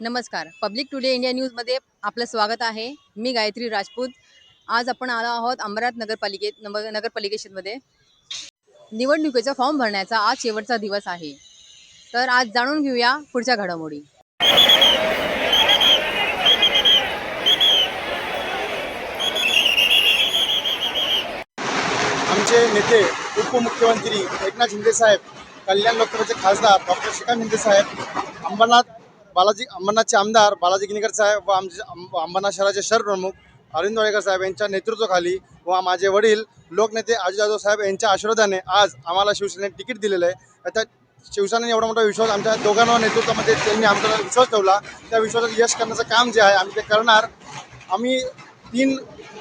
नमस्कार. Public today India न्यूजमध्ये आपलं स्वागत आहे. मी गायत्री राजपूत. आज आपण आलो आहोत अंबरनाथ नगर परिषदेमध्ये. निवडणुकीचा फॉर्म भरण्याचा आज शेवटचा दिवस आहे. तर आज जाणून घेऊया पुढच्या घडामोडी. आमचे नेते उपमुख्यमंत्री एकनाथ शिंदे साहेब, कल्याण लोकसभेचे खासदार डॉक्टर श्रीकांत शिंदे साहेब, अंबरनाथचे आमदार बालाजी गिनीकर साहेब व आमचे अंबरनाथ शहराचे शहर प्रमुख अरविंद वाडेकर साहेब यांच्या नेतृत्वाखाली व माझे वडील लोकनेते अजित जाधव साहेब यांच्या आशीर्वादाने आज आम्हाला शिवसेनेने तिकीट दिलेलं आहे. आता शिवसेनेने एवढा मोठा विश्वास आमच्या दोघांना नेतृत्वामध्ये त्यांनी आमच्यावर विश्वास ठेवला. त्या विश्वासात यश करण्याचं काम जे आहे आम्ही ते करणार. आम्ही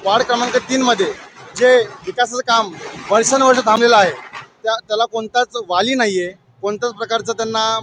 वार्ड क्रमांक 3मध्ये जे विकासाचं काम वर्षानुवर्ष थांबलेलं आहे त्याला कोणताच वाली नाही आहे, कोणत्याच प्रकारचा त्यांना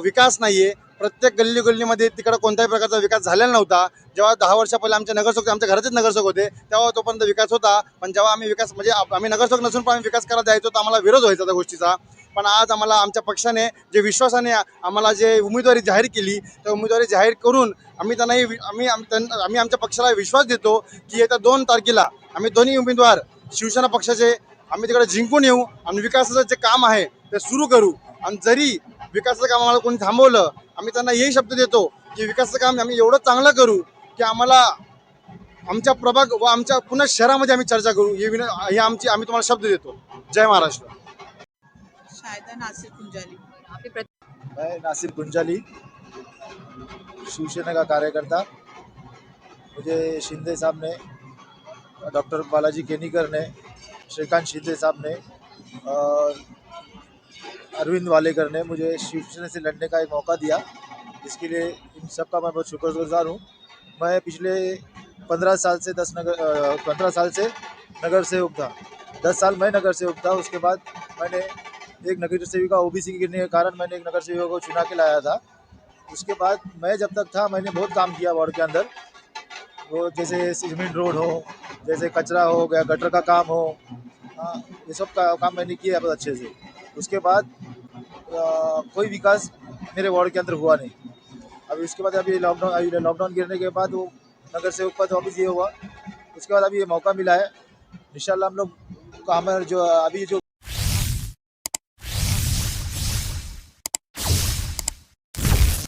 विकास नाही आहे. प्रत्येक गल्लीमध्ये तिकडं कोणत्याही प्रकारचा विकास झालेला नव्हता. जेव्हा 10 वर्षा पहिले आमचे नगरसेवक आमच्या घराचेच नगरसेवक होते तेव्हा तोपर्यंत विकास होता. पण जेव्हा आम्ही विकास म्हणजे आम्ही नगरसेवक नसून पण आम्ही विकास करायला द्यायचो तर आम्हाला विरोध व्हायचा त्या गोष्टीचा. पण आज आम्हाला आमच्या पक्षाने जे विश्वासाने आम्हाला जे उमेदवारी जाहीर केली त्या उमेदवारी जाहीर करून आम्ही आमच्या पक्षाला विश्वास देतो की येत्या 2 तारखेला आम्ही दोन्ही उमेदवार शिवसेना पक्षाचे आम्ही तिकडे जिंकून येऊ आणि विकासाचं जे काम आहे ते सुरू करू. आणि जरी विकासाचं काम आम्हाला कोणी थांबवलं आम्ही त्यांना यही शब्द देतो की विकासाचं काम आम्ही एवढं चांगलं करू की आम्हाला आमच्या प्रभाग व आमच्या पुन्हा शहरामध्ये आम्ही चर्चा करू. हे आम्ही तुम्हाला शब्द देतो. जय महाराष्ट्र. मैं नासिर गुंजाली, शिवसेना का कार्यकर्ता। मुझे शिंदे साहब ने, डॉक्टर बालाजी केनीकर ने, श्रीकांत शिंदे साहब ने और अरविंद वालेकर ने मुझे शिवसेना से लड़ने का एक मौका दिया। इसके लिए इन सब का मैं बहुत शुक्रगुजार हूँ। मैं पिछले 15 साल से नगर सेवक था। 10 साल मैं नगर सेवक था। उसके बाद मैंने एक नगर सेविका ओबीसी गिरने के कारण मैंने एक नगर सेविका को चुना के लाया था। उसके बाद मैं जब तक था मैंने बहुत काम किया वार्ड के अंदर। वो जैसे सीमेंट रोड हो, जैसे कचरा हो गया, गटर का काम हो, ये सब का काम मैंने किया बहुत अच्छे से। उसके बाद कोई विकास मेरे वार्ड के अंदर हुआ नहीं। अभी उसके बाद अभी लॉकडाउन गिरने के बाद वो नगर सेवक पद वापस ये हुआ। उसके बाद अभी ये मौका मिला है। इंशाल्लाह हम लोग हमारे जो अभी जो